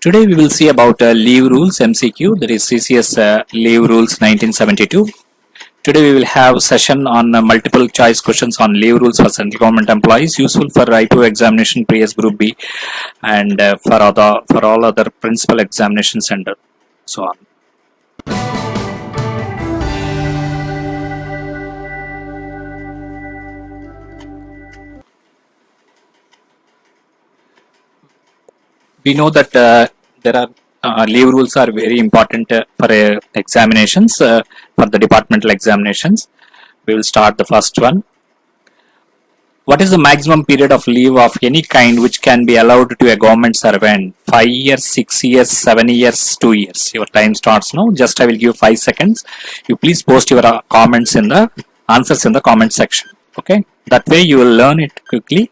Today we will see about Leave Rules MCQ, that is CCS Leave Rules 1972. Today we will have session on multiple choice questions on leave rules for Central Government Employees, useful for IPO Examination, Pre-S Group B, and for all other principal examinations and so on. We know that there are leave rules are very important for examinations, for the departmental examinations. We will start the first one. What is the maximum period of leave of any kind which can be allowed to a government servant? 5 years, 6 years, 7 years, 2 years. Your time starts now. Just I will give 5 seconds. You please post your comments in the answers in the comment section. Okay. That way you will learn it quickly.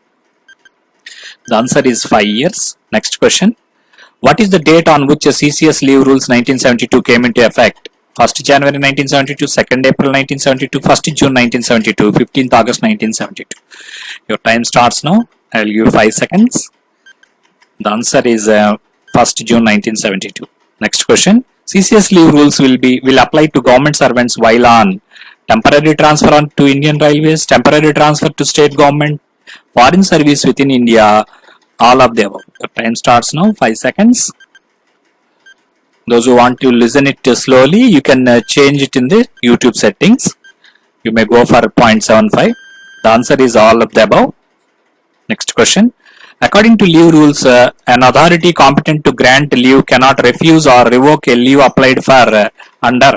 The answer is 5 years. Next question. What is the date on which the CCS Leave Rules 1972 came into effect? 1st January 1972, 2nd April 1972, 1st June 1972, 15th August 1972. Your time starts now. I will give 5 seconds. The answer is 1st June 1972. Next question. CCS Leave Rules will apply to government servants while on temporary transfer to Indian Railways, temporary transfer to state government, foreign service within India, all of the above. The time starts now. 5 seconds. Those who want to listen it slowly, you can change it in the YouTube settings. You may go for 0.75. The answer is all of the above. Next question. According to leave rules, an authority competent to grant leave cannot refuse or revoke a leave applied for under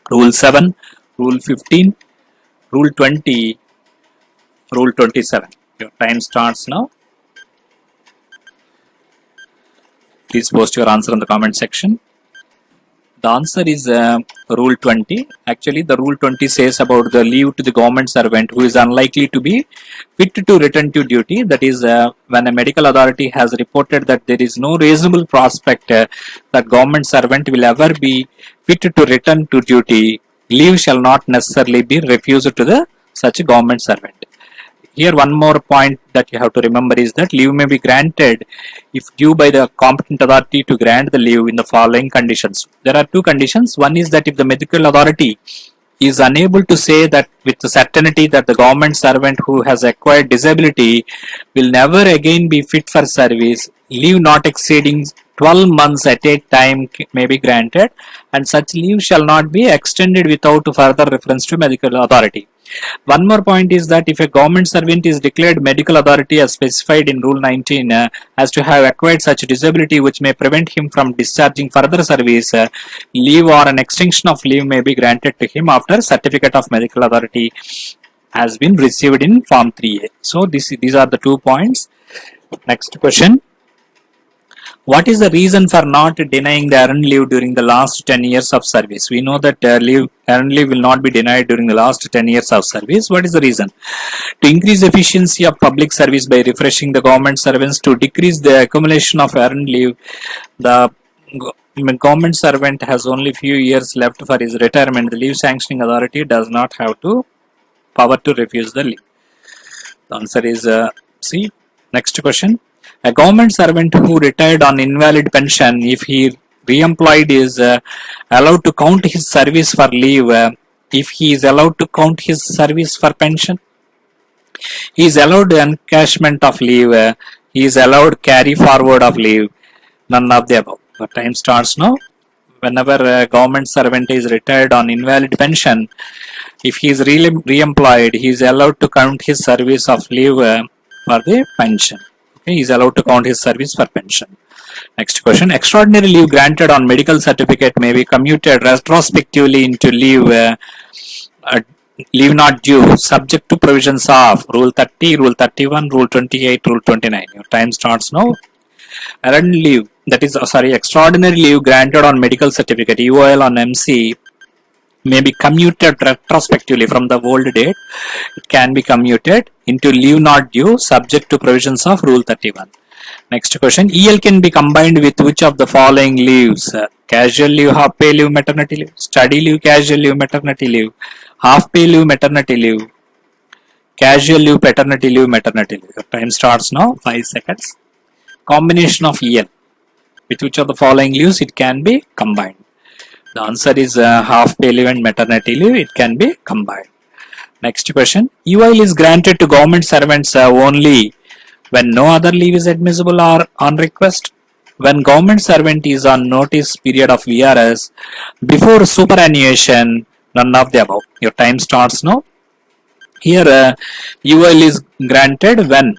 Rule 7, Rule 15, Rule 20, Rule 27. Your time starts now. Please post your answer in the comment section. The answer is Rule 20. Actually, the Rule 20 says about the leave to the government servant who is unlikely to be fit to return to duty. That is, when a medical authority has reported that there is no reasonable prospect that government servant will ever be fit to return to duty, leave shall not necessarily be refused to such a government servant. Here one more point that you have to remember is that leave may be granted if due by the competent authority to grant the leave in the following conditions. There are 2 conditions. One is that if the medical authority is unable to say that with certainty that the government servant who has acquired disability will never again be fit for service, leave not exceeding 12 months at a time may be granted, and such leave shall not be extended without further reference to medical authority. One more point is that if a government servant is declared medical authority as specified in Rule 19 as to have acquired such disability which may prevent him from discharging further service, leave or an extension of leave may be granted to him after certificate of medical authority has been received in Form 3A. So these are the 2 points. Next question. What is the reason for not denying the earned leave during the last 10 years of service? We know that earned leave will not be denied during the last 10 years of service. What is the reason? To increase efficiency of public service by refreshing the government servants, to decrease the accumulation of earned leave. The government servant has only few years left for his retirement. The leave sanctioning authority does not have power to refuse the leave. The answer is C. Next question. A government servant who retired on invalid pension, if he re-employed, is allowed to count his service for leave. If he is allowed to count his service for pension, he is allowed encashment of leave. He is allowed carry forward of leave. None of the above. The time starts now. Whenever a government servant is retired on invalid pension, if he is re-employed, he is allowed to count his service of leave for the pension. He is allowed to count his service for pension. Next question. Extraordinary leave granted on medical certificate may be commuted retrospectively into leave not due, subject to provisions of Rule 30, Rule 31, Rule 28, Rule 29. Your time starts now. Earned leave, extraordinary leave granted on medical certificate, EOL on MC, may be commuted retrospectively from the old date. It can be commuted into leave not due, subject to provisions of Rule 31. Next question. EL can be combined with which of the following leaves? Casual leave, half pay leave, maternity leave, study leave, casual leave, maternity leave, half pay leave, maternity leave, casual leave, paternity leave, maternity leave. Your time starts now. 5 seconds. Combination of EL. With which of the following leaves it can be combined? The answer is half pay leave and maternity leave. It can be combined. Next question. UIL is granted to government servants only when no other leave is admissible or on request. When government servant is on notice period of VRS before superannuation, none of the above. Your time starts now. Here UIL is granted when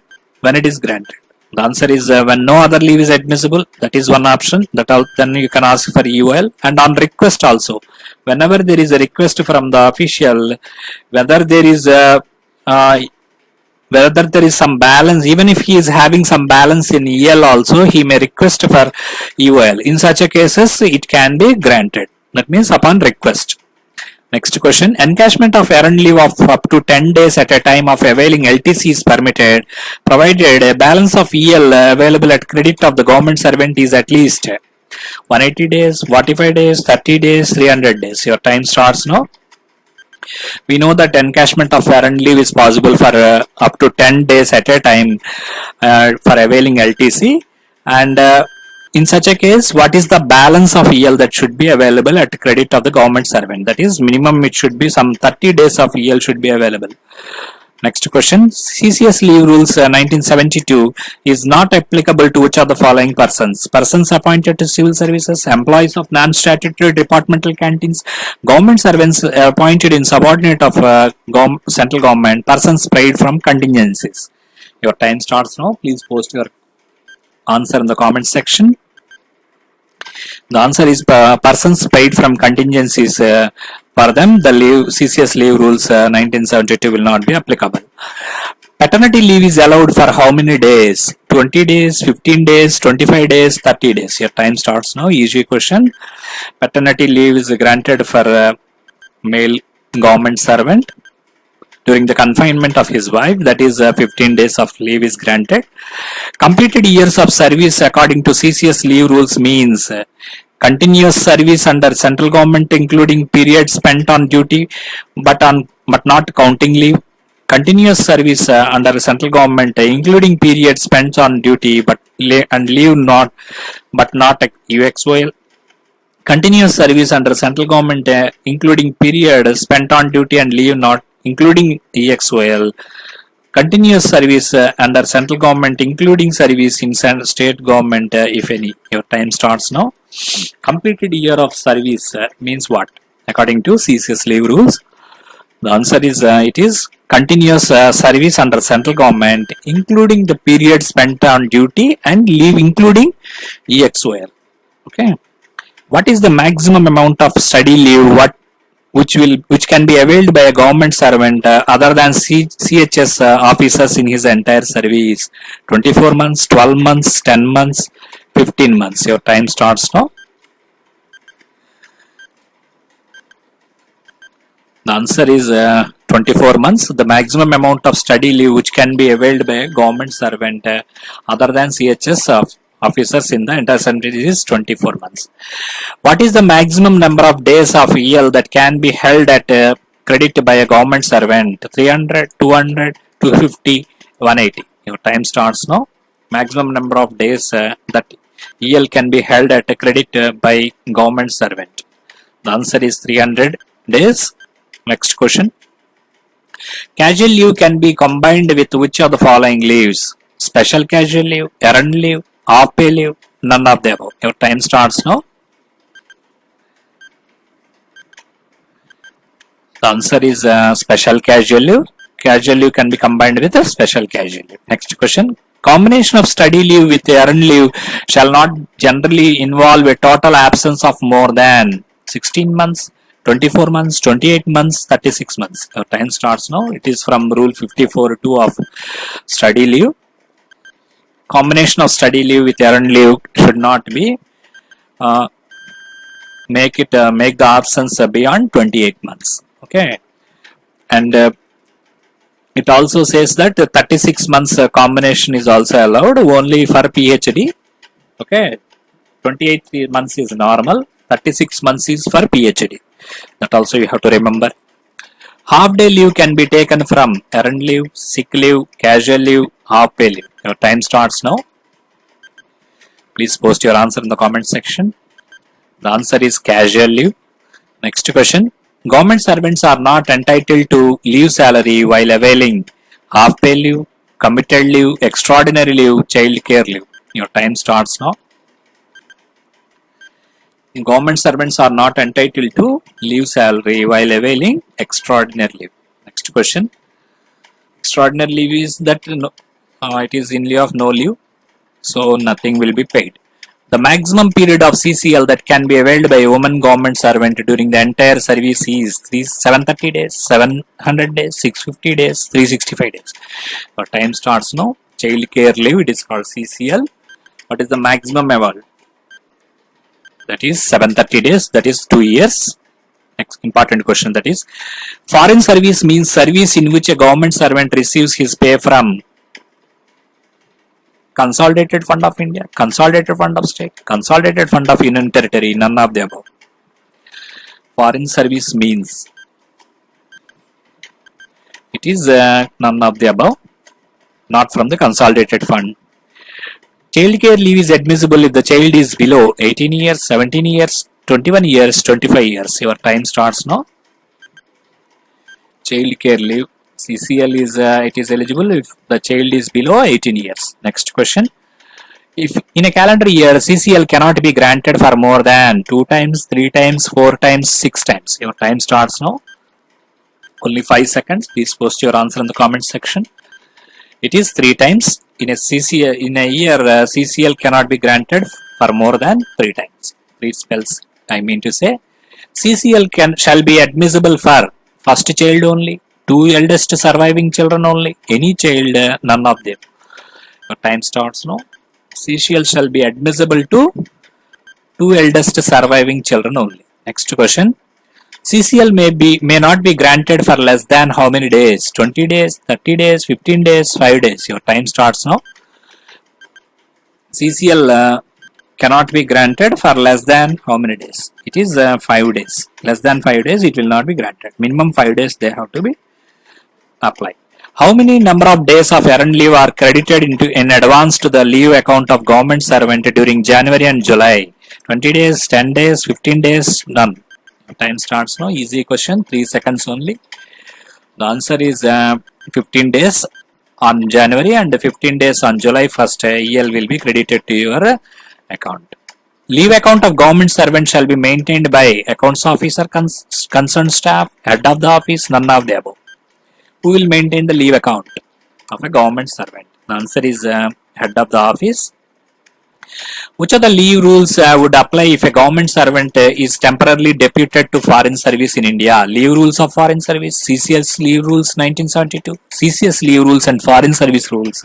it is granted. The answer is when no other leave is admissible. That is one option. Then you can ask for UIL, and on request also. Whenever there is a request from the official, whether there is some balance, even if he is having some balance in EL also, he may request for UIL. In such a cases, it can be granted. That means upon request. Next question. Encashment of earned leave of up to 10 days at a time of availing LTC is permitted, provided a balance of EL available at credit of the government servant is at least 180 days, 45 days, 30 days, 300 days. Your time starts now. We know that encashment of earned leave is possible for up to 10 days at a time for availing LTC, and in such a case, what is the balance of EL that should be available at credit of the government servant? That is, minimum it should be some 30 days of EL should be available. Next question. CCS Leave Rules 1972 is not applicable to which of the following persons? Persons appointed to civil services, employees of non-statutory departmental canteens, government servants appointed in subordinate of central government, persons paid from contingencies. Your time starts now. Please post your answer in the comment section. The answer is persons paid from contingencies. For them, the CCS Leave Rules 1972 will not be applicable. Paternity leave is allowed for how many days? 20 days, 15 days, 25 days, 30 days. Your time starts now. Easy question. Paternity leave is granted for male government servant during the confinement of his wife. That is 15 days of leave is granted. Completed years of service according to CCS Leave Rules means continuous service under central government including period spent on duty but not counting leave. Continuous service under central government including period spent on duty and leave not UXOL. Continuous service under central government including period spent on duty and leave not including EXOL. Continuous service under central government including service in state government if any. Your time starts now. Completed year of service means what according to CCS Leave Rules? The answer is it is continuous service under central government including the period spent on duty and leave including EXOL. Okay. What is the maximum amount of study leave which can be availed by a government servant other than CHS officers in his entire service? 24 months, 12 months, 10 months, 15 months. Your time starts now. The answer is 24 months. The maximum amount of study leave which can be availed by a government servant other than CHS officers in the entire service is 24 months. What is the maximum number of days of EL that can be held at credit by a government servant? 300, 200, 250, 180. Your time starts now. Maximum number of days that EL can be held at a credit by government servant. The answer is 300 days. Next question. Casual leave can be combined with which of the following leaves? Special casual leave, earned leave, half pay leave, none of the above. Your time starts now. The answer is special casual leave. Casual leave can be combined with a special casual leave. Next question. Combination of study leave with earned leave shall not generally involve a total absence of more than 16 months, 24 months, 28 months, 36 months. Your time starts now. It is from Rule 54(2) of study leave. Combination of study leave with earned leave should not be make the absence beyond 28 months. Okay, and it also says that 36 months combination is also allowed only for PhD. Okay, 28 months is normal, 36 months is for PhD. That also you have to remember. Half day leave can be taken from earned leave, sick leave, casual leave, half pay leave. Your time starts now. Please post your answer in the comment section. The answer is casual leave. Next question. Government servants are not entitled to leave salary while availing half pay leave, committed leave, extraordinary leave, child care leave. Your time starts now. Government servants are not entitled to leave salary while availing extraordinary leave. Next question. Extraordinary leave is that it is in lieu of no leave, so nothing will be paid. The maximum period of CCL that can be availed by a woman government servant during the entire service is 730 days, 700 days, 650 days, 365 days. Your time starts now. Child care leave, it is called CCL. What is the maximum available? That is 730 days, that is 2 years. Next important question, that is, foreign service means service in which a government servant receives his pay from Consolidated Fund of India, Consolidated Fund of State, Consolidated Fund of Union Territory, none of the above. Foreign service means it is none of the above, not from the Consolidated Fund. Child care leave is admissible if the child is below 18 years, 17 years, 21 years, 25 years. Your time starts now. Child care leave. CCL is it is eligible if the child is below 18 years. Next question. If in a calendar year CCL cannot be granted for more than 2 times, 3 times, 4 times, 6 times. Your time starts now. Only 5 seconds. Please post your answer in the comment section. It is 3 times. In a year CCL cannot be granted for more than 3 times. 3 spells I mean to say. CCL shall be admissible for first child only, 2 eldest surviving children only, any child, none of them. Your time starts now. CCL shall be admissible to 2 eldest surviving children only. Next question. CCL may not be granted for less than how many days? 20 days, 30 days, 15 days, 5 days. Your time starts now. CCL cannot be granted for less than how many days? It is 5 days. Less than 5 days it will not be granted. Minimum 5 days they have to be applied. How many number of days of earned leave are credited in advance to the leave account of government servant during January and July? 20 days, 10 days, 15 days, none. Time starts now. Easy question, 3 seconds only. The answer is 15 days on January and 15 days on July 1st. EL will be credited to your account. Leave account of government servant shall be maintained by accounts officer, concerned staff, head of the office, none of the above. Who will maintain the leave account of a government servant? The answer is head of the office. Which of the leave rules would apply if a government servant is temporarily deputed to foreign service in India? Leave rules of foreign service, CCS Leave Rules 1972, CCS Leave Rules and Foreign Service Rules,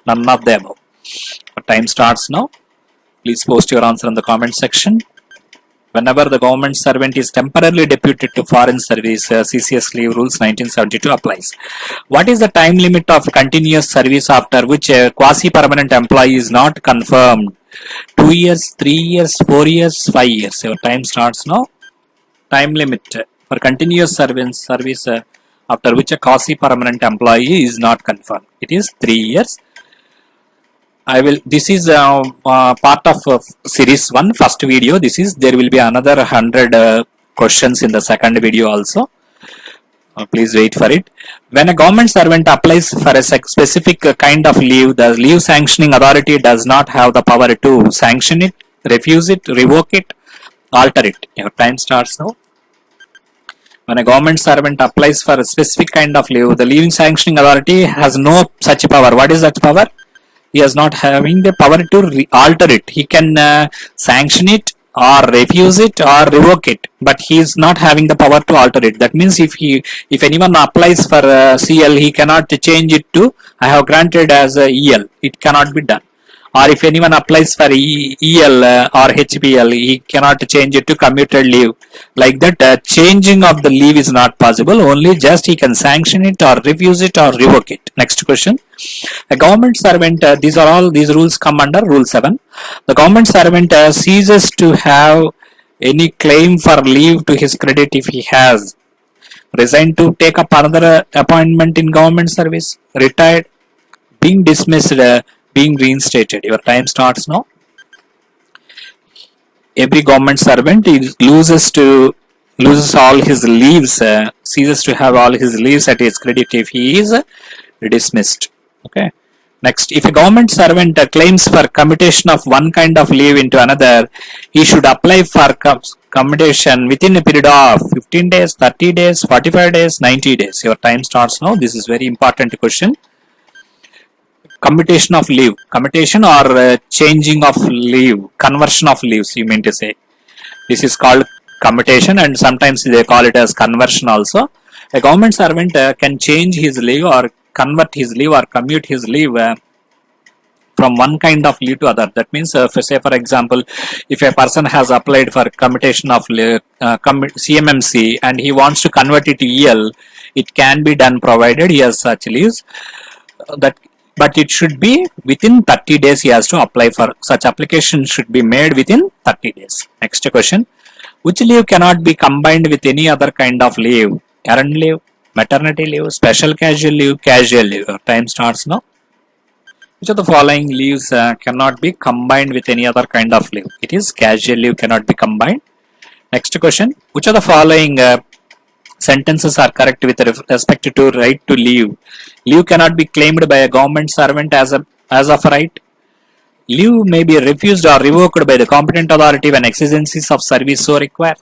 none of the above. Time starts now. Please post your answer in the comment section. Whenever the government servant is temporarily deputed to foreign service, CCS Leave Rules 1972 applies. What is the time limit of continuous service after which a quasi-permanent employee is not confirmed? 2 years, 3 years, 4 years, 5 years. Your time starts now. Time limit for continuous service after which a quasi-permanent employee is not confirmed. It is 3 years. This is part of series 1, first video. There will be another 100 questions in the second video also. Please wait for it. When a government servant applies for a specific kind of leave, the leave sanctioning authority does not have the power to sanction it, refuse it, revoke it, alter it. Your time starts now. When a government servant applies for a specific kind of leave, the leaving sanctioning authority has no such power. What is that power? He is not having the power to alter it. He can sanction it or refuse it or revoke it, but he is not having the power to alter it. That means if anyone applies for CL, he cannot change it to I have granted as EL. It cannot be done. Or if anyone applies for EL or HPL, he cannot change it to commuted leave. Like that, changing of the leave is not possible. Only just he can sanction it or refuse it or revoke it. Next question. A government servant, these rules come under Rule 7. The government servant ceases to have any claim for leave to his credit if he has resigned to take up another appointment in government service, retired, being dismissed, being reinstated. Your time starts now. every government servant loses all his leaves, ceases to have all his leaves at his credit if he is dismissed. Okay. Next, if a government servant claims for commutation of one kind of leave into another, he should apply for commutation within a period of 15 days, 30 days, 45 days, 90 days. Your time starts now. This is very important question. Commutation of leave, commutation or changing of leave, conversion of leaves, you mean to say. This is called commutation, and sometimes they call it as conversion also. A government servant can change his leave or convert his leave or commute his leave from one kind of leave to other. That means, say for example, if a person has applied for commutation of leave, CMMC, and he wants to convert it to EL, it can be done provided he has such leaves. But it should be within 30 days he has to apply for. Such application should be made within 30 days. Next question. Which leave cannot be combined with any other kind of leave? Earned leave, maternity leave, special casual leave, casual leave. Time starts now. Which of the following leaves cannot be combined with any other kind of leave? It is casual leave cannot be combined. Next question. Which of the following sentences are correct with respect to right to leave? Leave cannot be claimed by a government servant as of right. Leave may be refused or revoked by the competent authority when exigencies of service so require.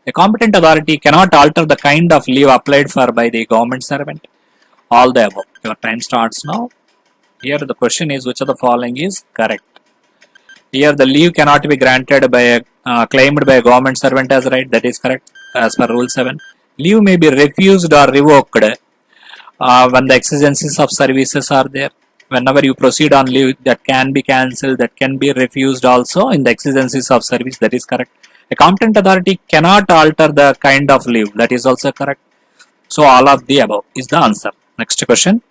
A competent authority cannot alter the kind of leave applied for by the government servant. All the above. Your time starts now. Here the question is, which of the following is correct? Here the leave cannot be granted by claimed by a government servant as right. That is correct as per Rule 7. Leave may be refused or revoked when the exigencies of services are there. Whenever you proceed on leave, that can be cancelled, that can be refused also in the exigencies of service. That is correct. A competent authority cannot alter the kind of leave. That is also correct. So all of the above is the answer. Next question.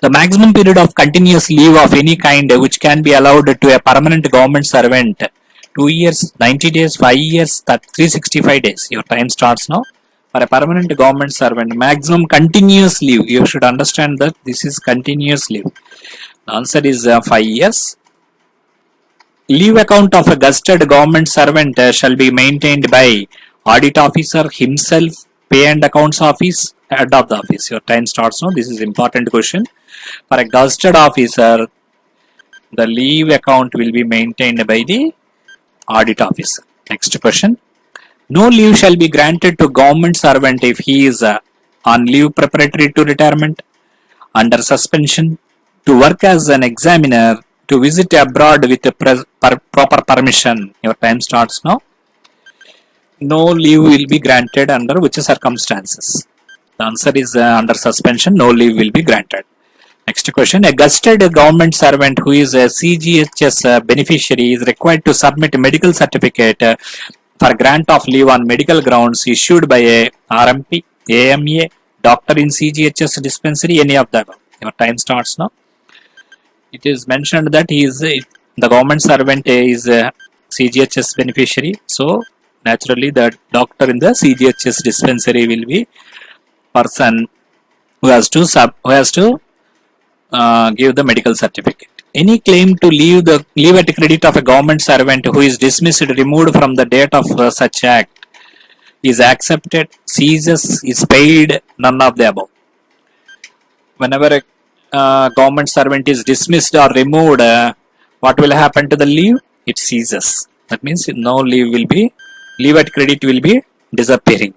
The maximum period of continuous leave of any kind which can be allowed to a permanent government servant: 2 years, 90 days, 5 years, 365 days. Your time starts now. For a permanent government servant, maximum continuous leave. You should understand that this is continuous leave. The answer is 5 years. Leave account of a gazetted government servant shall be maintained by audit officer himself, pay and accounts office, head of the office. Your time starts now. This is important question. For a gazetted officer, the leave account will be maintained by the audit officer. Next question. No leave shall be granted to government servant if he is on leave preparatory to retirement, under suspension, to work as an examiner, to visit abroad with proper permission. Your time starts now. No leave will be granted under which circumstances? The answer is under suspension, no leave will be granted. Next question. A gazetted government servant who is a CGHS beneficiary is required to submit a medical certificate for grant of leave on medical grounds issued by a RMP, AMA, doctor in CGHS dispensary, any of them. Your time starts now. It is mentioned that the government servant is a CGHS beneficiary. So naturally the doctor in the CGHS dispensary will be person who has to give the medical certificate. Any claim to leave at credit of a government servant who is dismissed, removed from the date of such act is accepted, ceases, is paid, none of the above. Whenever a government servant is dismissed or removed, what will happen to the leave? It ceases. That means no leave at credit will be disappearing.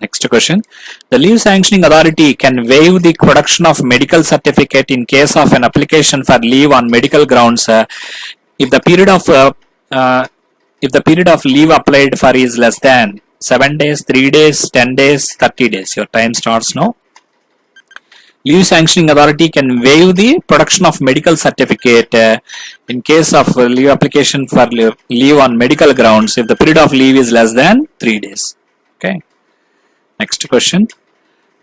Next question. The leave sanctioning authority can waive the production of medical certificate in case of an application for leave on medical grounds if the period of leave applied for is less than 7 days, 3 days, 10 days, 30 days. Your time starts now. Leave sanctioning authority can waive the production of medical certificate in case of leave application for leave on medical grounds if the period of leave is less than 3 days. Okay. Next question.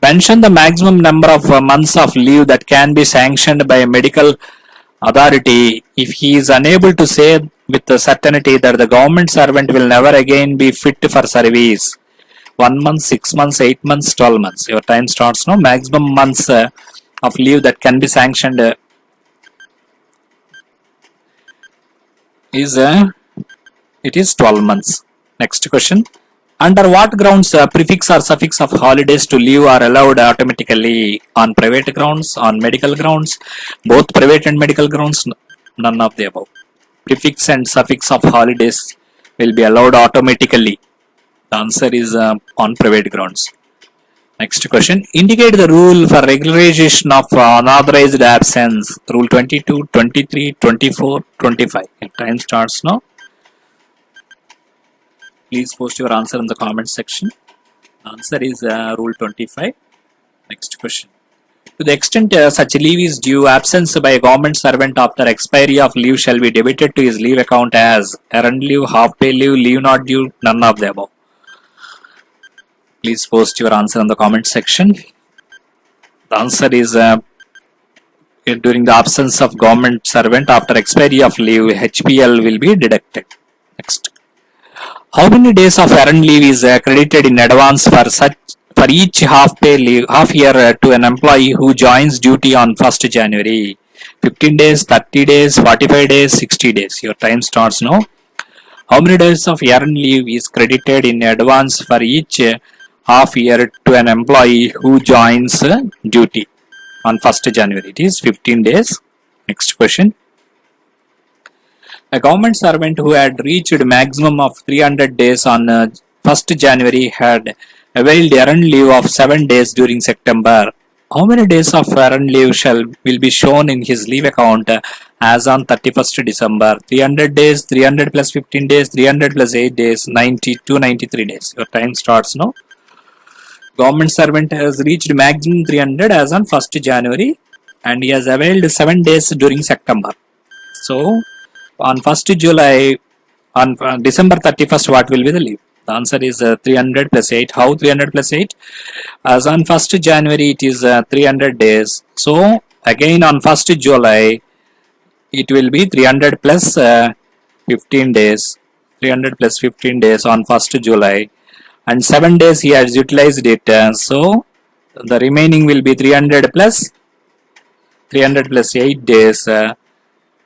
Mention the maximum number of months of leave that can be sanctioned by a medical authority if he is unable to say with certainty that the government servant will never again be fit for service. 1 month, 6 months, 8 months, 12 months. Your time starts now. Maximum months of leave that can be sanctioned is It is 12 months. Next question. Under what grounds prefix or suffix of holidays to leave are allowed automatically? On private grounds, on medical grounds, both private and medical grounds, none of the above. Prefix and suffix of holidays will be allowed automatically. The answer is on private grounds. Next question. Indicate the rule for regularization of unauthorized absence. Rule 22, 23, 24, 25. Your time starts now. Please post your answer in the comment section. Answer is Rule 25. Next question. To the extent such leave is due, absence by a government servant after expiry of leave shall be debited to his leave account as earned leave, half pay leave not due, none of the above. Please post your answer in the comment section. The answer is during the absence of government servant after expiry of leave, HPL will be deducted. Next. How many days of earned leave is credited in advance for each half year to an employee who joins duty on 1st January? 15 days, 30 days, 45 days, 60 days. Your time starts now. How many days of earned leave is credited in advance for each half year to an employee who joins duty on 1st January? It is 15 days. Next question. A government servant who had reached maximum of 300 days on 1st January had availed earned leave of 7 days during September. How many days of earned leave will be shown in his leave account as on 31st December? 300 days, 300 plus 15 days, 300 plus 8 days, 293 days. Your time starts now. Government servant has reached maximum 300 as on 1st January and he has availed 7 days during September. So, on 1st July, on December 31st, what will be the leave? The answer is 300 plus 8. How 300 plus 8? As on 1st January, it is 300 days. So, again on 1st July, it will be 300 plus 15 days. 300 plus 15 days on 1st July. And 7 days he has utilized it. So, the remaining will be 300 plus 8 days.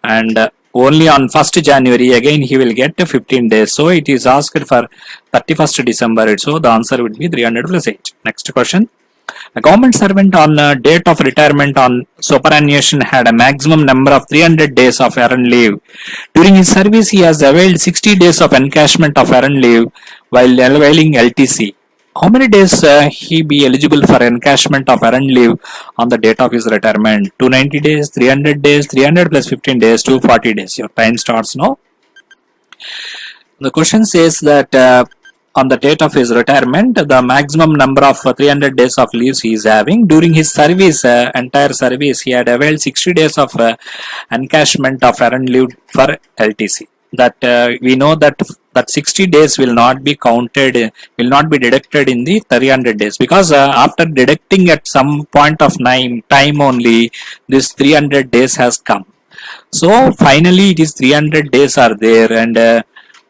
And only on 1st January again he will get 15 days. So it is asked for 31st December. So the answer would be 300 plus 8. Next question. A government servant on date of retirement on superannuation had a maximum number of 300 days of earned leave. During his service he has availed 60 days of encashment of earned leave while availing LTC. How many days he be eligible for encashment of earned leave on the date of his retirement? 290 days, 300 days, 300 plus 15 days, 240 days. Your time starts now. The question says that on the date of his retirement, the maximum number of 300 days of leaves he is having. During his service, entire service, he had availed 60 days of encashment of earned leave for LTC. That we know that 60 days will not be counted, will not be deducted in the 300 days because after deducting at some point of time only, this 300 days has come. So finally it is 300 days are there and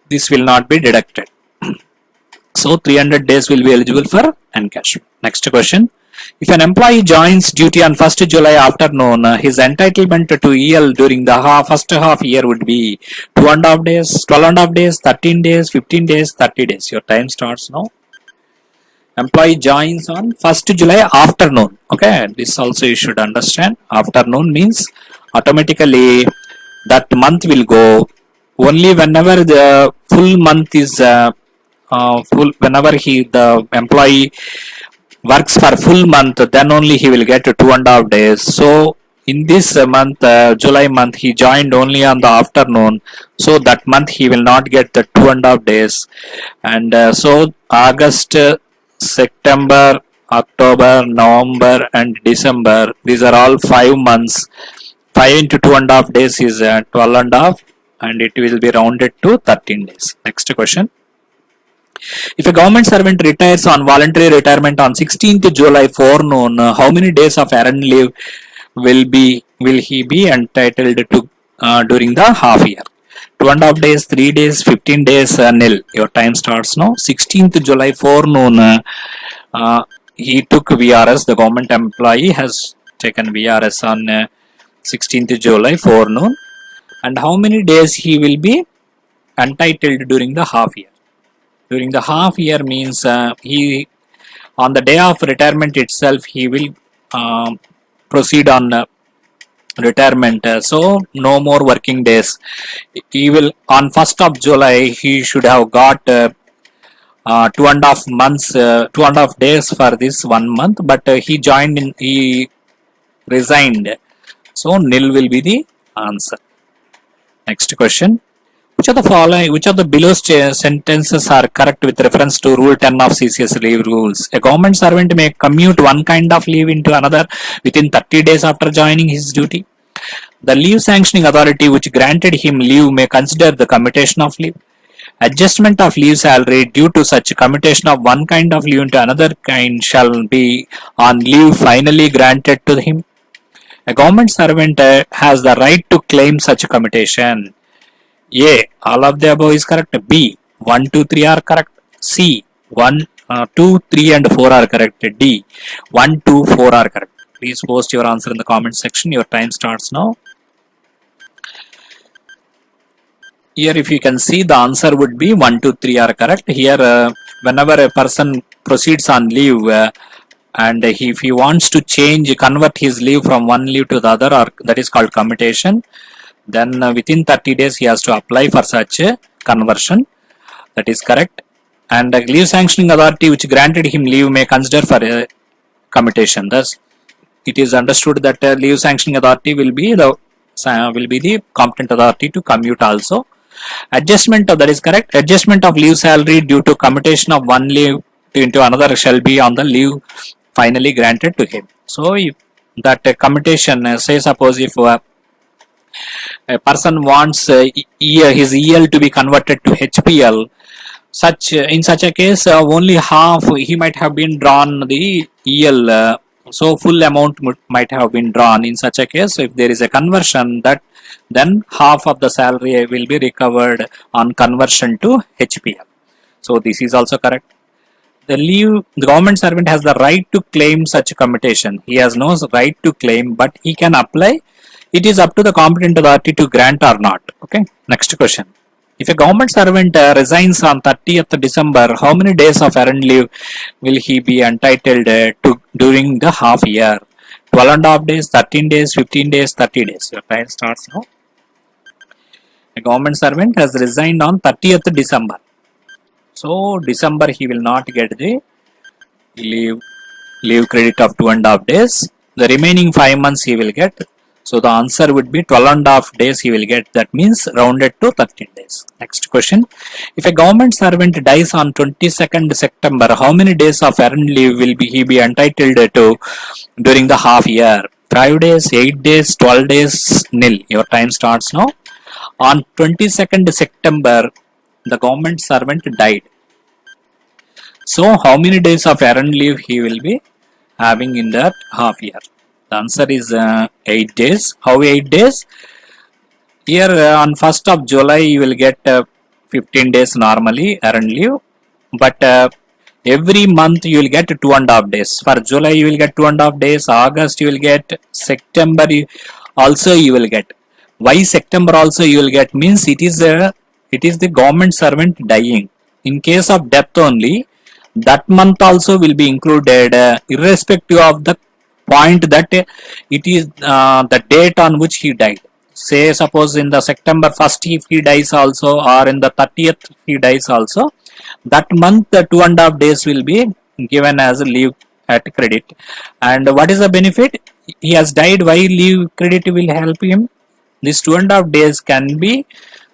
this will not be deducted. So 300 days will be eligible for encashment. Next question. If an employee joins duty on 1st July afternoon, his entitlement to EL during the first half year would be 2.5 days, 12.5 days, 13 days, 15 days, 30 days. Your time starts now. Employee joins on 1st July afternoon. Okay, this also you should understand. Afternoon means automatically that month will go only whenever the full month is whenever the employee works for full month, then only he will get 2.5 days. So in this month, July month, he joined only on the afternoon. So that month he will not get the 2.5 days. And so August, September, October, November and December, these are all 5 months. 5 into 2.5 days is 12.5 and it will be rounded to 13 days. Next question. If a government servant retires on voluntary retirement on 16th July forenoon, how many days of earned leave will he be entitled to during the half year? 2.5 days, 3 days, 15 days, nil. Your time starts now. 16th July forenoon, he took VRS. The government employee has taken VRS on 16th July forenoon. And how many days he will be entitled during the half year. During the half year means he on the day of retirement itself he will proceed on retirement. So no more working days. He will on 1st of July he should have got 2.5 months, 2.5 days for this 1 month, but he resigned. So nil will be the answer. Next question. Which of the below sentences are correct with reference to Rule 10 of CCS Leave Rules? A government servant may commute one kind of leave into another within 30 days after joining his duty. The leave sanctioning authority which granted him leave may consider the commutation of leave. Adjustment of leave salary due to such commutation of one kind of leave into another kind shall be on leave finally granted to him. A government servant has the right to claim such commutation. A. All of the above is correct. B. 1, 2, 3 are correct. C. 1, 2, 3 and 4 are correct. D. 1, 2, 4 are correct. Please post your answer in the comment section. Your time starts now. Here if you can see the answer would be 1, 2, 3 are correct. Here whenever a person proceeds on leave and if he wants to convert his leave from one leave to the other, or that is called commutation, then within 30 days he has to apply for such a conversion. That is correct. And the leave sanctioning authority which granted him leave may consider for a commutation. Thus it is understood that leave sanctioning authority will be the competent authority to commute also. Adjustment of, that is correct. Adjustment of leave salary due to commutation of one leave into another shall be on the leave finally granted to him. So if that commutation, say suppose if a person wants his EL to be converted to HPL, in such a case only half he might have been drawn the EL, so full amount might have been drawn. In such a case, if there is a conversion, then half of the salary will be recovered on conversion to HPL. So this is also correct. The government servant has the right to claim such commutation. He has no right to claim, but he can apply. It is up to the competent authority to grant or not. Okay. Next question. If a government servant resigns on 30th December, how many days of earned leave will he be entitled to during the half year? 12.5 days, 13 days, 15 days, 30 days. Your time starts now. A government servant has resigned on 30th December. So December he will not get the leave credit of 2.5 days. The remaining 5 months he will get. So the answer would be 12.5 days he will get. That means rounded to 13 days. Next question. If a government servant dies on 22nd September, how many days of earned leave will he be entitled to during the half year? 5 days, 8 days, 12 days, nil. Your time starts now. On 22nd September, the government servant died. So how many days of earned leave he will be having in that half year? The answer is 8 days. How 8 days? Here on 1st of July you will get 15 days normally earned leave, but every month you will get 2.5 days. For July you will get 2.5 days, August you will get, September also you will get. Why September also you will get means it is the government servant dying. In case of death only, that month also will be included irrespective of the point that it is the date on which he died. Say suppose in the September 1st if he dies also, or in the 30th if he dies also, that month the 2.5 days will be given as a leave at credit. And what is the benefit? He has died, why leave credit will help him? This 2.5 days can be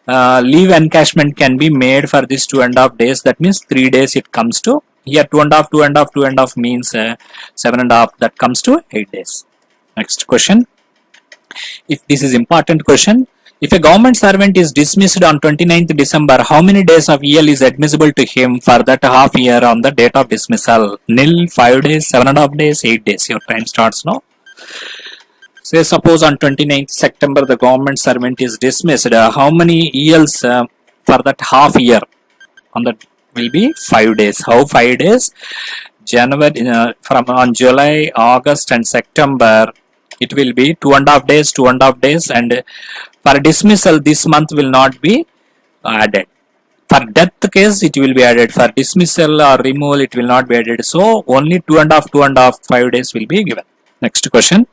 leave encashment can be made for this 2.5 days. That means 3 days it comes to. Here 2.5 means 7.5. That comes to 8 days. Next question. If this is important question. If a government servant is dismissed on 29th December, how many days of EL is admissible to him for that half year on the date of dismissal? Nil, 5 days, 7.5 days, 8 days. Your time starts now. Say suppose on 29th September the government servant is dismissed. How many ELs for that half year on that will be 5 days. How 5 days? January from on July, August and September it will be 2.5 days, 2.5 days, and for dismissal this month will not be added. For death case, it will be added. For dismissal or removal, it will not be added. So only 2.5, 5 days will be given. Next question.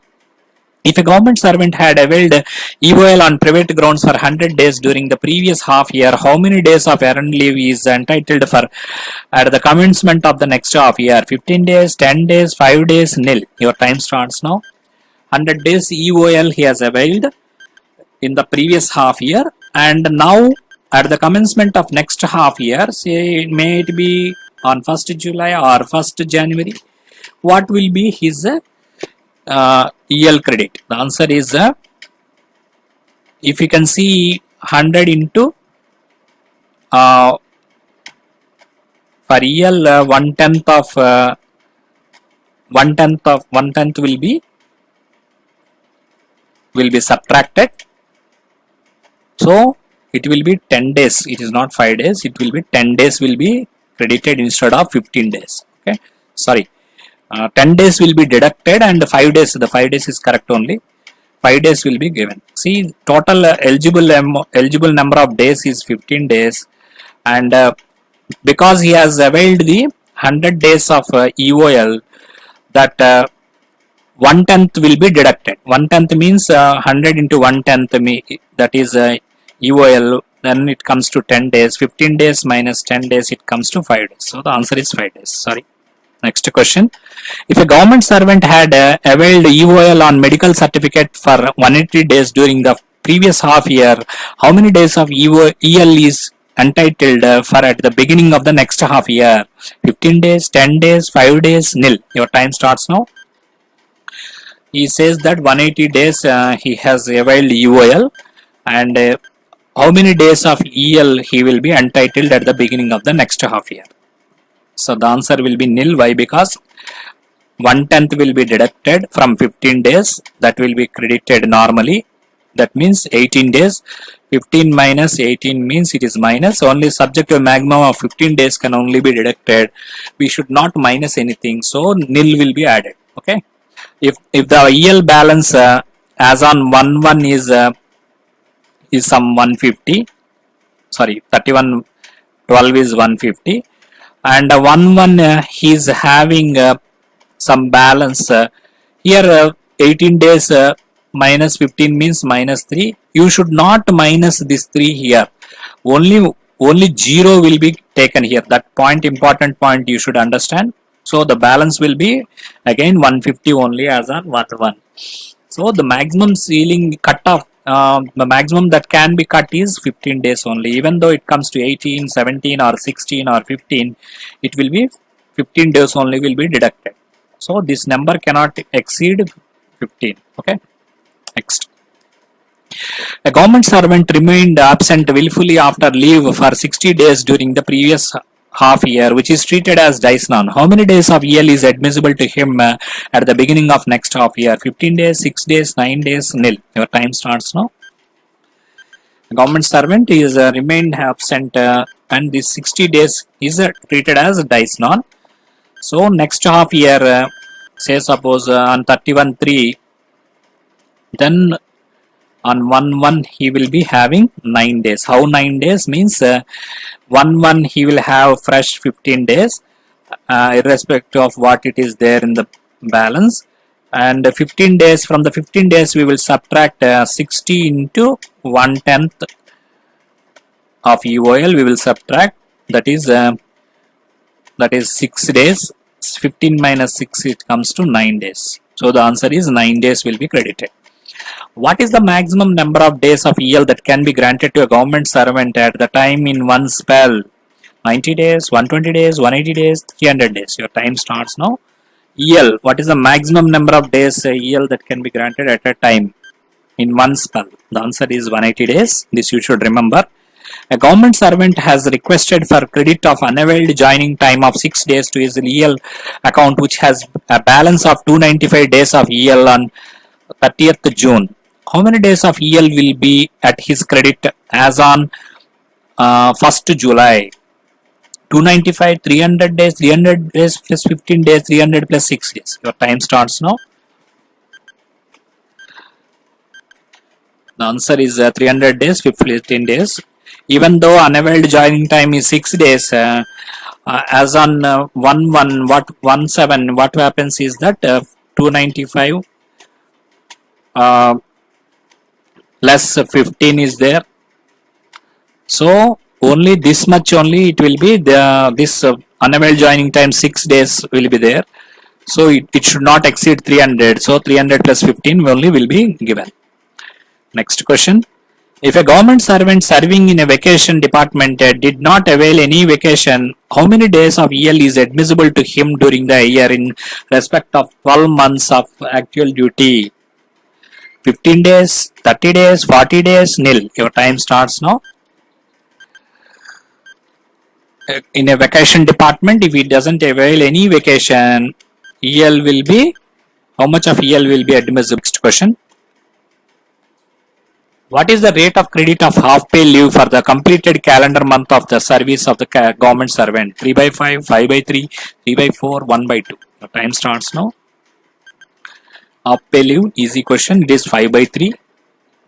If a government servant had availed EOL on private grounds for 100 days during the previous half year, how many days of earned leave is entitled for at the commencement of the next half year? 15 days, 10 days, 5 days, nil. Your time starts now. 100 days EOL he has availed in the previous half year, and now at the commencement of next half year, say may it be on 1st July or 1st January, what will be his EL credit? The answer is if you can see 100 into for EL 1/10 of 1/10 will be subtracted. So it will be 10 days. It is not 5 days. It will be 10 days will be credited instead of 15 days. Okay. Sorry. 10 days will be deducted and 5 days. The 5 days is correct only. 5 days will be given. See, total eligible number of days is 15 days, and because he has availed the 100 days of EOL, that 1/10 will be deducted. 1/10 means 100 into 1/10, that is EOL. Then it comes to 10 days. 15 days minus 10 days, it comes to 5 days. So the answer is 5 days. Sorry. Next question. If a government servant had availed EOL on medical certificate for 180 days during the previous half year, how many days of EL is entitled for at the beginning of the next half year? 15 days, 10 days, 5 days, nil. Your time starts now. He says that 180 days he has availed EOL, and how many days of EL he will be entitled at the beginning of the next half year? So the answer will be nil. Why? Because 1/10 will be deducted from 15 days. That will be credited normally. That means 18 days. 15 minus 18 means it is minus. Only subject to a maximum of 15 days can only be deducted. We should not minus anything. So nil will be added. Okay. If the EL balance as on 1/1 is some 150. Sorry, 31/12 is 150. And 1/1 he is having some balance here 18 days minus 15 means minus 3. You should not minus this 3 here. Only 0 will be taken here. That point, important point, you should understand. So the balance will be again 150 only as on 1/1. So the maximum ceiling cutoff, the maximum that can be cut is 15 days only. Even though it comes to 18, 17 or 16 or 15, it will be 15 days only will be deducted. So this number cannot exceed 15. Okay. Next. A government servant remained absent willfully after leave for 60 days during the previous half year, which is treated as dice non. How many days of EL is admissible to him at the beginning of next half year? 15 days, 6 days, 9 days, nil. Your time starts now. A government servant is remained absent and this 60 days is treated as dice non. So next half year, say suppose on 31/3, then on 1/1 he will be having 9 days. How 9 days? Means 1/1 he will have fresh 15 days irrespective of what it is there in the balance, and 15 days, from the 15 days we will subtract 60 into 1/10 of EOL we will subtract, that is 6 days. 15 minus 6, it comes to 9 days. So the answer is 9 days will be credited. What is the maximum number of days of EL that can be granted to a government servant at the time in one spell? 90 days, 120 days, 180 days, 300 days. Your time starts now. EL, what is the maximum number of days EL that can be granted at a time in one spell? The answer is 180 days. This you should remember. A government servant has requested for credit of unavailed joining time of 6 days to his EL account, which has a balance of 295 days of EL on 30th June. How many days of EL will be at his credit as on 1st July? 295, 300 days, 300 days plus 15 days, 300 plus 6 days. Your time starts now. The answer is 300 days, 15 days. Even though unavailed joining time is 6 days, as on 1/1 what happens is that 295 plus 15 is there. So only this much only it will be the this unavailed joining time 6 days will be there. So it should not exceed 300. So 300 plus 15 only will be given. Next question. If a government servant serving in a vacation department did not avail any vacation, how many days of EL is admissible to him during the year in respect of 12 months of actual duty? 15 days, 30 days, 40 days, nil. Your time starts now. In a vacation department, if it doesn't avail any vacation, EL will be, how much of EL will be admissible? Next question. What is the rate of credit of half pay leave for the completed calendar month of the service of the government servant? 3/5, 5/3, 3/4, 1/2. The time starts now. Half pay leave, easy question. It is 5/3.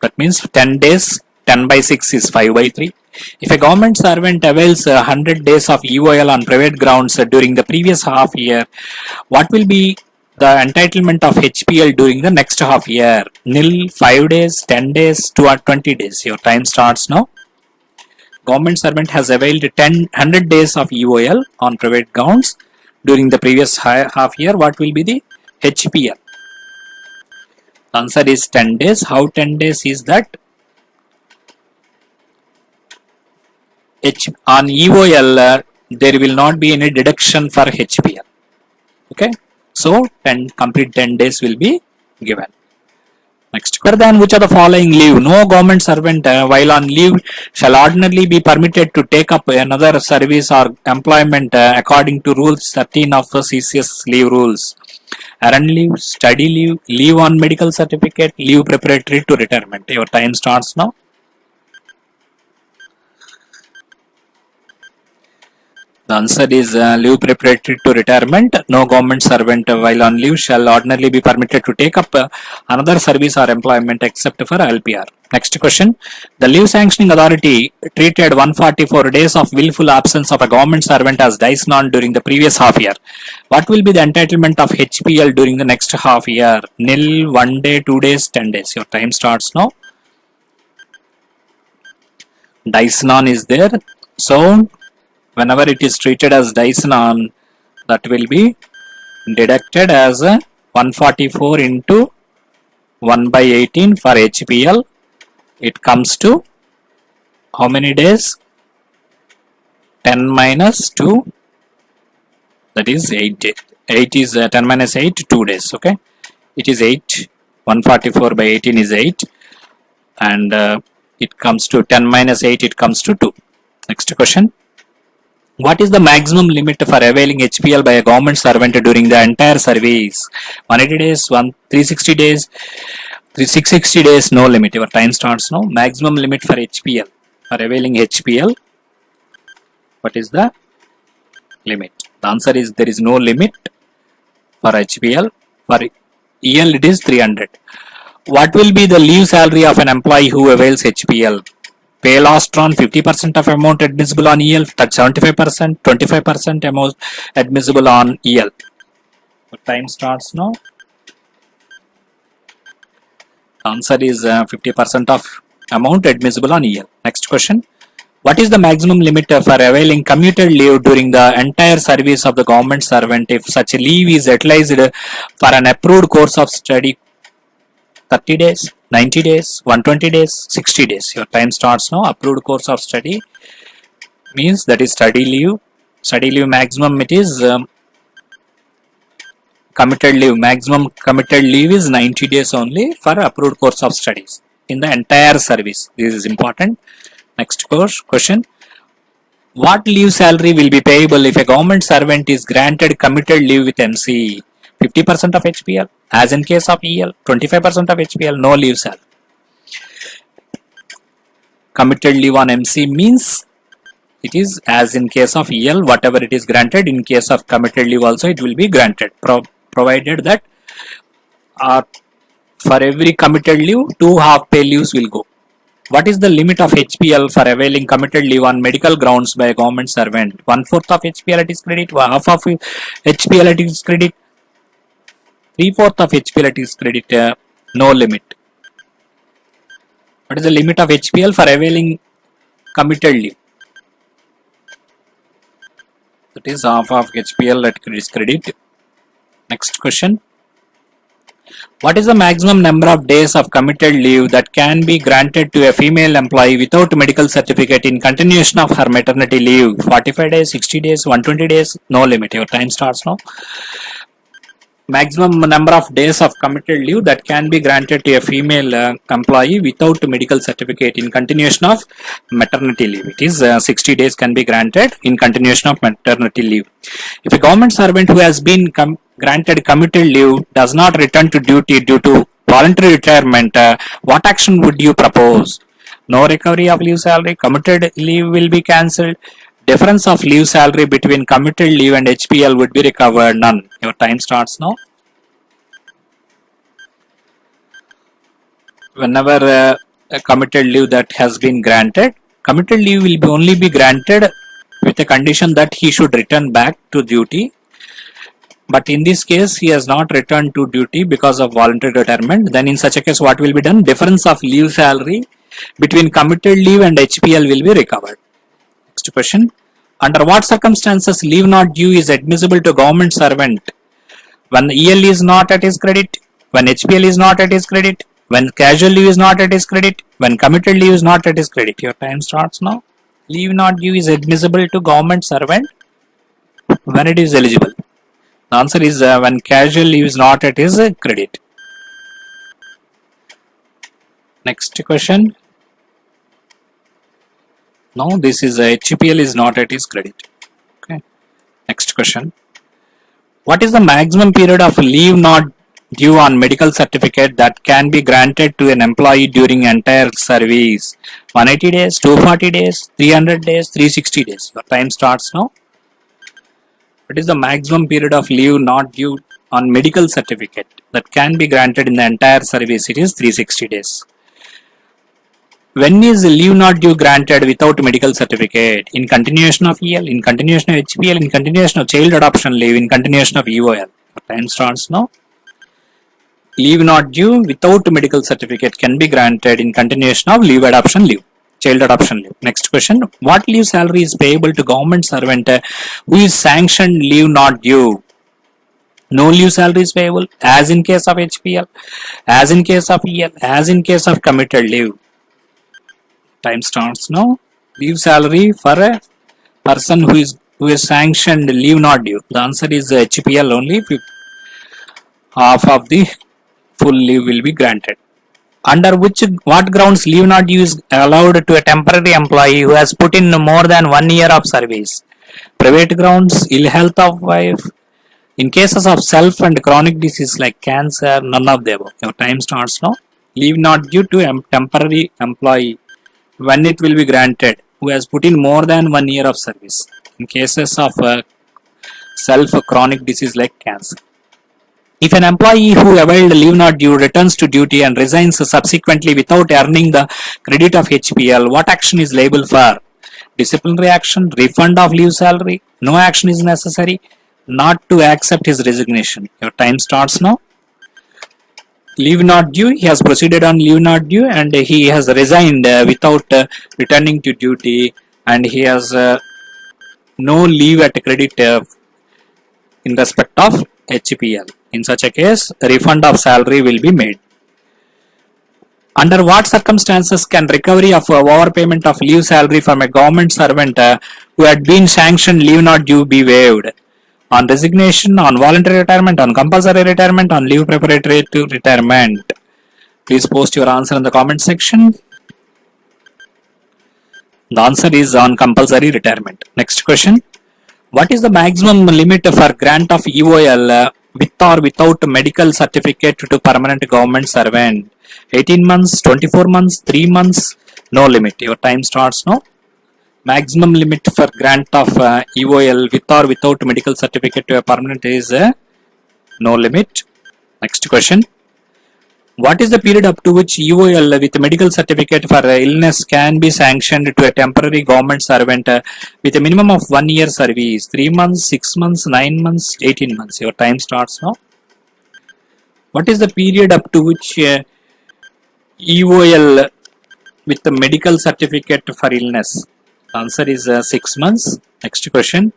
That means 10 days. 10/6 is 5/3. If a government servant avails 100 days of EOL on private grounds during the previous half year, what will be the entitlement of HPL during the next half year? Nil, 5 days, 10 days, 2 or 20 days. Your time starts now. Government servant has availed 100 days of EOL on private grounds during the previous half year. What will be the HPL? The answer is 10 days. How 10 days is that? On EOL, there will not be any deduction for HPL. Okay. So, complete 10 days will be given. Next, other than which of the following leave? No government servant while on leave shall ordinarily be permitted to take up another service or employment according to rules 13 of the CCS Leave Rules. Errand leave, study leave, leave on medical certificate, leave preparatory to retirement. Your time starts now. The answer is leave preparatory to retirement. No government servant while on leave shall ordinarily be permitted to take up another service or employment except for LPR. Next question. The leave sanctioning authority treated 144 days of willful absence of a government servant as dice non during the previous half year. What will be the entitlement of HPL during the next half year? Nil, 1 day, 2 days, 10 days. Your time starts now. Dice non is there. So, whenever it is treated as dice non, that will be deducted as 144 into 1/18 for HPL. It comes to how many days? 10 minus 2, that is 8 days. 8 is 10 minus 8, 2 days. Okay, it is 8. 144/18 is 8, and it comes to 10 minus 8, it comes to 2. Next question. What is the maximum limit for availing HPL by a government servant during the entire service? 180 days, 360 days, 660 days, no limit. Your time starts now. Maximum limit for HPL, for availing HPL. What is the limit? The answer is there is no limit for HPL. For EL it is 300. What will be the leave salary of an employee who avails HPL? Pay lost on 50% of amount admissible on EL, 75%, 25% amount admissible on EL. What time starts now? Answer is 50% of amount admissible on EL. Next question. What is the maximum limit for availing commuted leave during the entire service of the government servant if such a leave is utilized for an approved course of study? 30 days, 90 days, 120 days, 60 days. Your time starts now. Approved course of study means that is study leave. Study leave maximum it is committed leave. Maximum committed leave is 90 days only for approved course of studies in the entire service. This is important. Next question. What leave salary will be payable if a government servant is granted committed leave with MC? 50% of HPL, as in case of EL, 25% of HPL, no leave salary. Committed leave on MC means it is as in case of EL, whatever it is granted, in case of committed leave also it will be granted, provided that for every committed leave, 2 half pay leaves will go. What is the limit of HPL for availing committed leave on medical grounds by a government servant? 1/4 of HPL it is credit, half of HPL it is credit, 3/4 of HPL it is credit, no limit. What is the limit of HPL for availing committed leave? That is half of HPL that is credit. Next question. What is the maximum number of days of committed leave that can be granted to a female employee without medical certificate in continuation of her maternity leave? 45 days, 60 days, 120 days, no limit. Your time starts now. Maximum number of days of committed leave that can be granted to a female employee without medical certificate in continuation of maternity leave. It is 60 days can be granted in continuation of maternity leave. If a government servant who has been granted committed leave does not return to duty due to voluntary retirement, what action would you propose? No recovery of leave salary, committed leave will be cancelled, difference of leave salary between committed leave and HPL would be recovered, none. Your time starts now. Whenever a committed leave that has been granted, committed leave will only be granted with a condition that he should return back to duty. But in this case, he has not returned to duty because of voluntary retirement. Then in such a case, what will be done? Difference of leave salary between committed leave and HPL will be recovered. Next question. Under what circumstances leave not due is admissible to government servant? When EL is not at his credit, when HPL is not at his credit, when casual leave is not at his credit, when committed leave is not at his credit. Your time starts now. Leave not due is admissible to government servant when it is eligible. The answer is when casual leave is not at his credit. Next question. No, this is HPL is not at his credit. Okay. Next question. What is the maximum period of leave not due on medical certificate that can be granted to an employee during entire service? 180 days, 240 days, 300 days, 360 days. Your time starts now. What is the maximum period of leave not due on medical certificate that can be granted in the entire service? It is 360 days. When is leave not due granted without medical certificate? In continuation of EL, in continuation of HPL, in continuation of child adoption leave, in continuation of EOL. Time starts now. Leave not due without medical certificate can be granted in continuation of leave adoption leave. Child adoption leave. Next question. What leave salary is payable to government servant who is sanctioned leave not due? No leave salary is payable as in case of HPL, as in case of EL, as in case of committed leave. Time starts now. Leave salary for a person who is sanctioned leave not due. The answer is HPL only. Half of the full leave will be granted. Under what grounds leave not due is allowed to a temporary employee who has put in more than 1 year of service? Private grounds, ill health of wife. In cases of self and chronic disease like cancer, none of the above. Your time starts now. Leave not due to a temporary employee when it will be granted who has put in more than 1 year of service. In cases of self chronic disease like cancer. If an employee who availed leave not due returns to duty and resigns subsequently without earning the credit of HPL, what action is liable for? Disciplinary action, refund of leave salary, no action is necessary, not to accept his resignation. Your time starts now. Leave not due, he has proceeded on leave not due and he has resigned without returning to duty and he has no leave at credit in respect of HPL. In such a case, a refund of salary will be made. Under what circumstances can recovery of overpayment of leave salary from a government servant who had been sanctioned leave not due be waived? On resignation, on voluntary retirement, on compulsory retirement, on leave preparatory to retirement. Please post your answer in the comment section. The answer is on compulsory retirement. Next question. What is the maximum limit for grant of EOL with or without medical certificate to permanent government servant? 18 months, 24 months, 3 months, no limit. Your time starts now. Maximum limit for grant of EOL with or without medical certificate to a permanent is no limit. Next question. What is the period up to which EOL with medical certificate for illness can be sanctioned to a temporary government servant with a minimum of 1 year service? 3 months, 6 months, 9 months, 18 months. Your time starts now. What is the period up to which EOL with the medical certificate for illness? The answer is 6 months. Next question.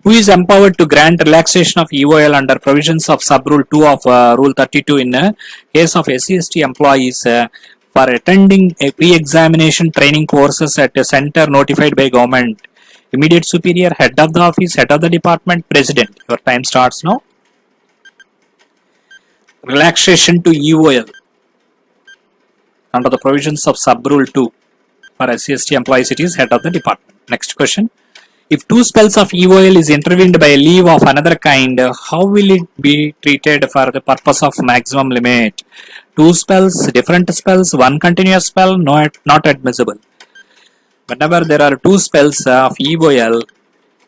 Who is empowered to grant relaxation of EOL under provisions of sub-rule 2 of Rule 32 in case of SCST employees for attending a pre-examination training courses at a center notified by government? Immediate superior, head of the office, head of the department, president. Your time starts now. Relaxation to EOL under the provisions of sub-rule 2 for SCST employees, it is head of the department. Next question. If 2 spells of EOL is intervened by a leave of another kind, how will it be treated for the purpose of maximum limit? 2 spells, different spells, 1 continuous spell, not admissible. Whenever there are 2 spells of EOL,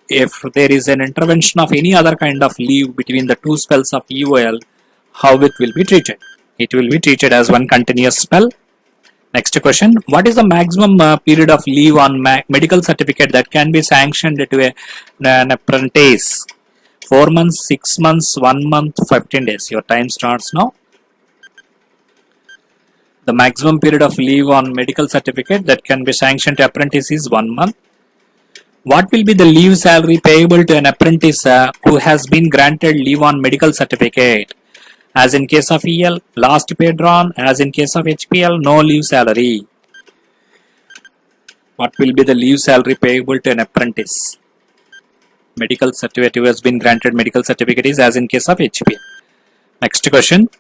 if there is an intervention of any other kind of leave between the 2 spells of EOL, how it will be treated? It will be treated as 1 continuous spell. Next question. What is the maximum period of leave on medical certificate that can be sanctioned to an apprentice? 4 months, 6 months, 1 month, 15 days. Your time starts now. The maximum period of leave on medical certificate that can be sanctioned to apprentice is 1 month. What will be the leave salary payable to an apprentice who has been granted leave on medical certificate? As in case of EL, last pay drawn. As in case of HPL, no leave salary. What will be the leave salary payable to an apprentice? Medical certificate who has been granted medical certificate is as in case of HPL. Next question.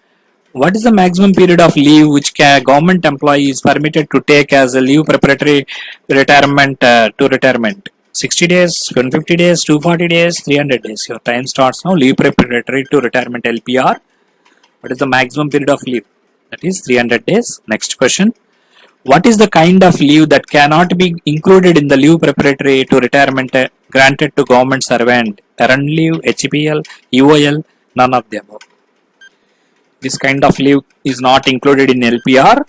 What is the maximum period of leave which government employee is permitted to take as a leave preparatory retirement to retirement? 60 days, 150 days, 240 days, 300 days. Your time starts now. Leave preparatory to retirement LPR. What is the maximum period of leave? That is 300 days. Next question. What is the kind of leave that cannot be included in the leave preparatory to retirement granted to government servant? Earned leave, HPL, EOL, none of the above. This kind of leave is not included in LPR.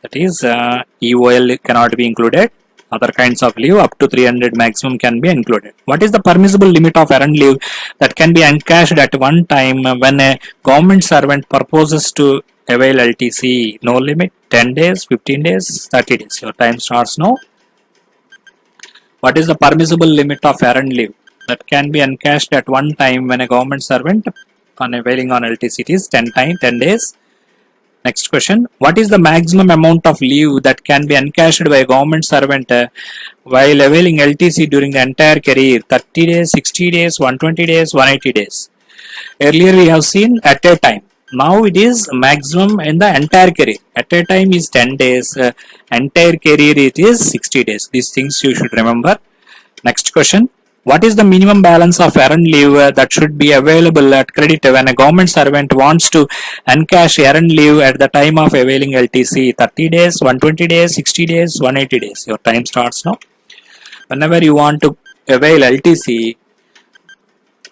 That is EOL cannot be included. Other kinds of leave up to 300 maximum can be included. What is the permissible limit of earned leave that can be encashed at one time when a government servant proposes to avail LTC? No limit. 10 days, 15 days, 30 days. Your time starts now. What is the permissible limit of earned leave that can be encashed at one time when a government servant on availing on LTC? It is 10 days. Next question. What is the maximum amount of leave that can be encashed by a government servant while availing LTC during the entire career? 30 days, 60 days, 120 days, 180 days. Earlier we have seen at a time. Now it is maximum in the entire career. At a time is 10 days. Entire career it is 60 days. These things you should remember. Next question. What is the minimum balance of earned leave that should be available at credit when a government servant wants to encash earned leave at the time of availing LTC? 30 days, 120 days, 60 days, 180 days. Your time starts now. Whenever you want to avail LTC,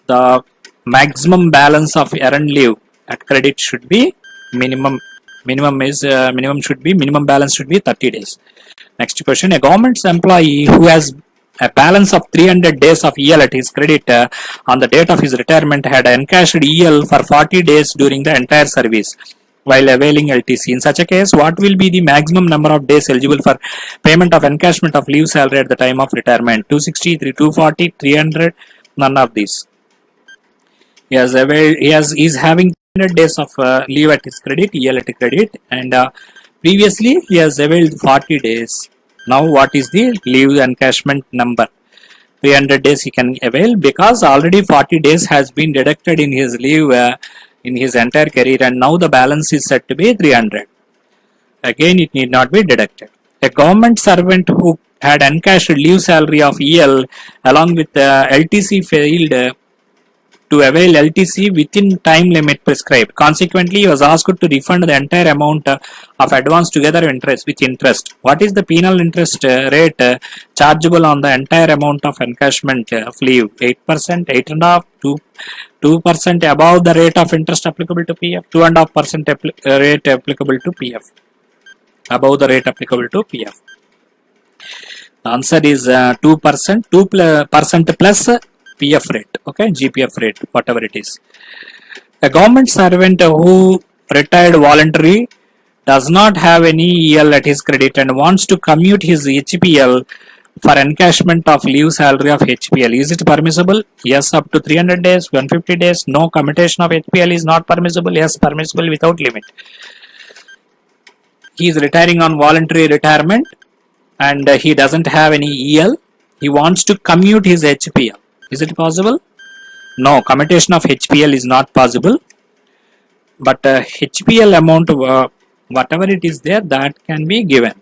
the maximum balance of earned leave at credit should be minimum balance should be 30 days. Next question. A government employee who has a balance of 300 days of EL at his credit on the date of his retirement had encashed EL for 40 days during the entire service while availing LTC. In such a case, what will be the maximum number of days eligible for payment of encashment of leave salary at the time of retirement? 260, 240, 300, none of these. He is having 300 days of leave at his credit, EL at his credit, and previously he has availed 40 days. Now what is the leave encashment number? 300 days he can avail because already 40 days has been deducted in his leave in his entire career, and now the balance is set to be 300. Again it need not be deducted. A government servant who had encashed leave salary of EL along with LTC failed to avail LTC within time limit prescribed. Consequently, he was asked to refund the entire amount of advance together with interest. What is the penal interest rate chargeable on the entire amount of encashment of leave? 8%, 8.5%, 2% above the rate of interest applicable to PF, 2.5% rate applicable to PF, above the rate applicable to PF. The answer is 2%, 2% plus PF rate, okay, GPF rate, whatever it is. A government servant who retired voluntarily does not have any EL at his credit and wants to commute his HPL for encashment of leave salary of HPL. Is it permissible? Yes, up to 300 days, 150 days. No, commutation of HPL is not permissible. Yes, permissible without limit. He is retiring on voluntary retirement and he doesn't have any EL. He wants to commute his HPL. Is it possible? No, commutation of HPL is not possible. But HPL amount, whatever it is there, that can be given.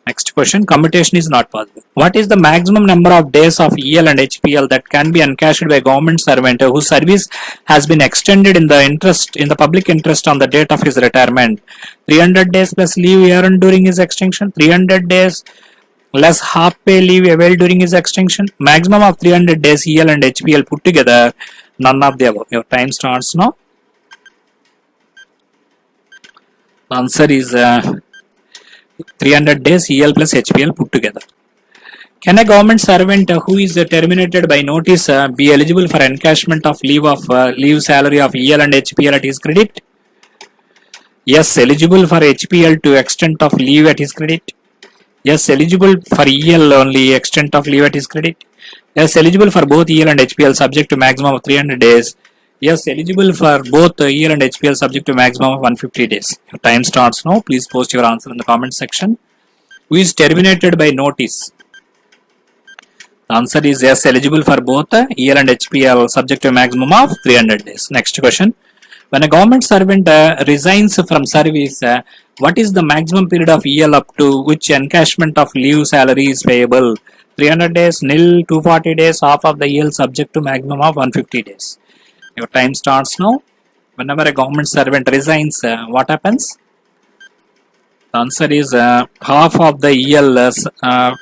Next question, commutation is not possible. What is the maximum number of days of EL and HPL that can be encashed by a government servant whose service has been extended in the public interest on the date of his retirement? 300 days plus leave earned during his extension, 300 days less half pay leave availed during his extension, maximum of 300 days EL and HPL put together, none of the above. Your time starts now. The answer is 300 days EL plus HPL put together. Can a government servant who is terminated by notice be eligible for encashment of leave salary of EL and HPL at his credit? Yes, eligible for HPL to extent of leave at his credit. Yes, eligible for EL only, extent of leave at his credit. Yes, eligible for both EL and HPL subject to maximum of 300 days. Yes, eligible for both EL and HPL subject to maximum of 150 days. Your time starts now. Please post your answer in the comment section. Who is terminated by notice? The answer is yes, eligible for both EL and HPL subject to a maximum of 300 days. Next question. When a government servant resigns from service, what is the maximum period of EL up to which encashment of leave salary is payable? 300 days, nil, 240 days, half of the EL subject to maximum of 150 days. Your time starts now. Whenever a government servant resigns, what happens? The answer is half of the EL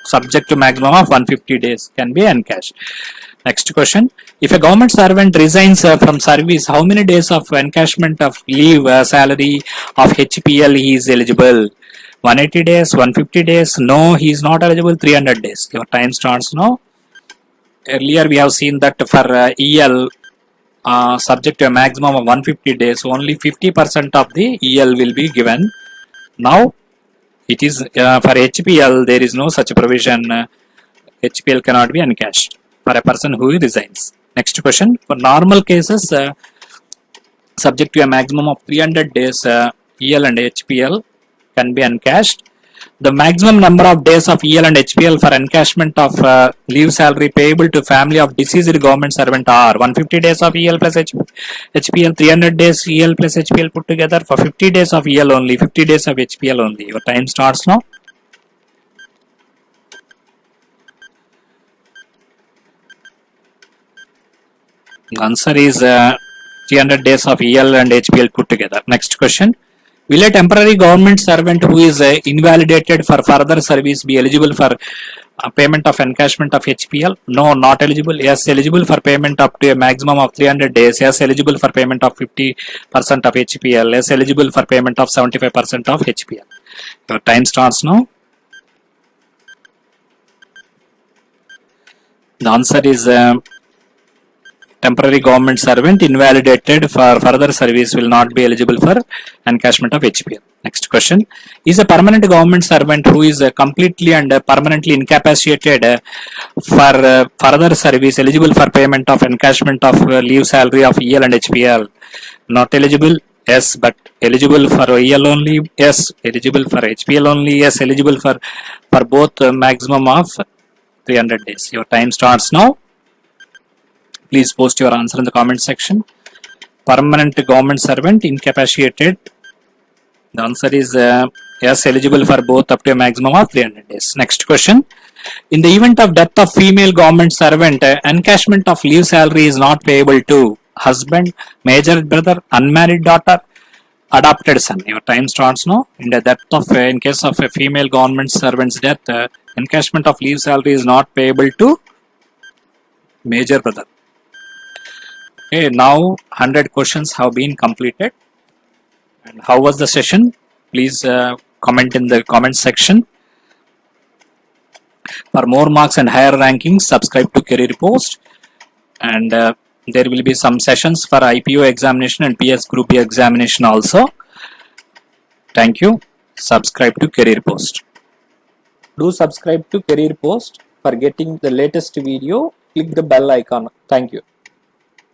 subject to maximum of 150 days can be encashed. Next question. If a government servant resigns from service, how many days of encashment of leave salary of HPL he is eligible? 180 days, 150 days? No, he is not eligible. 300 days. Your time starts now. Earlier we have seen that for EL subject to a maximum of 150 days, only 50% of the EL will be given. Now it is for HPL, there is no such provision. HPL cannot be encashed for a person who resigns. Next question. For normal cases, subject to a maximum of 300 days, EL and HPL can be encashed. The maximum number of days of EL and HPL for encashment of leave salary payable to family of deceased government servant are 150 days of EL plus HPL, 300 days EL plus HPL put together, for 50 days of EL only, 50 days of HPL only. Your time starts now. The answer is 300 days of EL and HPL put together. Next question. Will a temporary government servant who is invalidated for further service be eligible for payment of encashment of HPL? No, not eligible. Yes, eligible for payment up to a maximum of 300 days. Yes, eligible for payment of 50% of HPL. Yes, eligible for payment of 75% of HPL. Your time starts now. The answer is temporary government servant invalidated for further service will not be eligible for encashment of HPL. Next question. Is a permanent government servant who is completely and permanently incapacitated for further service eligible for payment of encashment of leave salary of EL and HPL? Not eligible? Yes, but eligible for EL only? Yes. Eligible for HPL only? Yes. Eligible for both maximum of 300 days. Your time starts now. Please post your answer in the comment section. Permanent government servant incapacitated. The answer is yes, eligible for both up to a maximum of 300 days. Next question. In the event of death of female government servant, encashment of leave salary is not payable to husband, major brother, unmarried daughter, adopted son. Your time starts now. In the death of, in case of a female government servant's death, encashment of leave salary is not payable to major brother. Okay, now 100 questions have been completed. And how was the session? Please comment in the comment section. For more marks and higher rankings, subscribe to Career Post. And there will be some sessions for IPO examination and PS Group E examination also. Thank you. Subscribe to Career Post. Do subscribe to Career Post for getting the latest video. Click the bell icon. Thank you.